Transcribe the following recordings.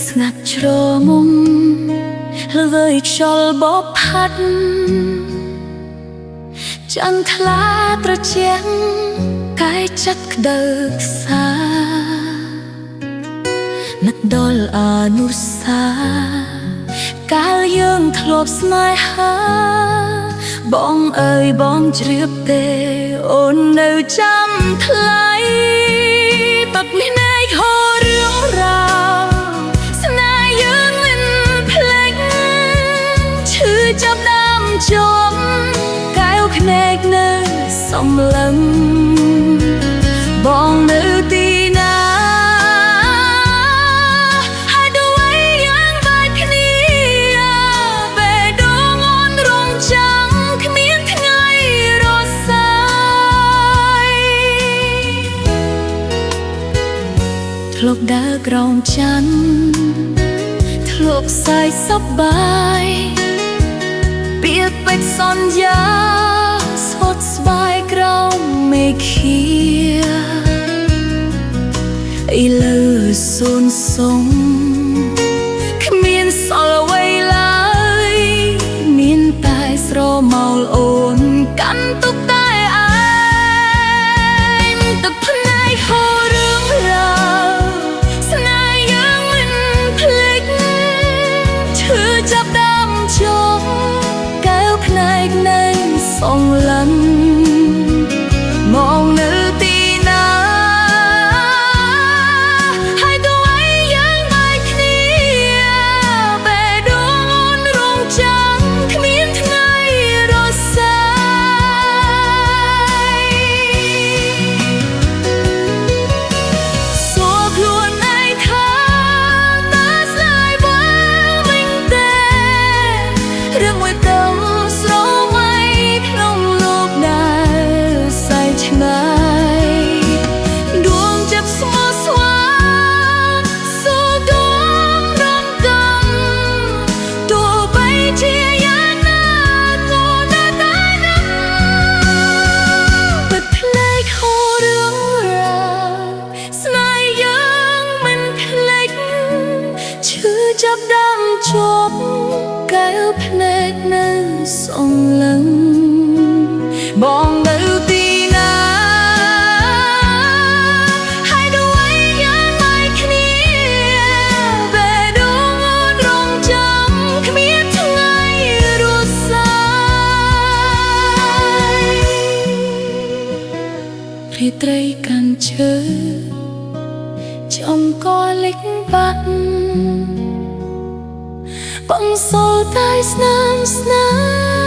ស្ងាត់ជ្រមុំល្វើយខ្យល់បបផាត់ចន្ទថ្លាត្រជាក់កាយចិត្តក្តៅខ្សានឹកដល់អនុស្សាកាលយើងធ្លាប់ស្នេហាបងអើយបងជ្រាបទេអូននៅចាំថ្លៃទឹកនេះណែកហូររឿងរ៉ាវស្នេហ៍យើងមិនភ្លេចឈឺចាប់ដើមជាប់កែវភ្នែកនៅសំឡឹងបងនៅទីណាហើយទៅអ្វីយ៉ាងបែកគ្នាបេះដូងអូនរងចាំគ្មានថ្ងៃរសាយធ្លាប់ដើរក្រោមច័ន្ទធ្លាប់សាយសប្បាយពាក្យពេចន៍សន្យាស្វត់ស្វាយក្រោមមេឃាឥឡូវសូន្យសុំគ្មានសល់អ្វីឡើយមានតែស្រមោលអូនកាន់ទុកតែឯងទឹកភ្នែកហូររឿងរ៉ាវស្នេហ៍យើងមិនភ្លេចឈឺចាប់ដើមជាប់កែវភ្នែកនៅសងឡឹងមកនៅទីណាហើយទៅអ្វីយ៉ាងបែកគ្នាបេះដូងអូនរងចាំគ្មានថ្ងៃរសាយសួរខ្លួនឯងថាតើស្នេហ៍បងវិញទេរឿងមួយទៅស្រមៃក្នុងលោកដែលសែងឆ្ងាយដួងចិត្តស្មោះស្ម័គ្រសូដួងរំកំទោះបីជាយ៉ាងណាក៏នៅតែនឹងបិទភ្នែកហូររឿងរ៉ាវស្នេហ៍យើងមិនភ្លេចឈឺចាប់ដើមជាប់កែវភ្នែកនៅសងឡឹងបងនៅទីណាហើយទៅអ្វីយ៉ាងបែកគ្នាបេះដូងអូនរងចាំគ្មានថ្ងៃរសាយរាត្រីកាន់ឈើចំកលិចបាក់បង្សល់តែស្នាមស្នេហ៍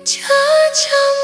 cha cha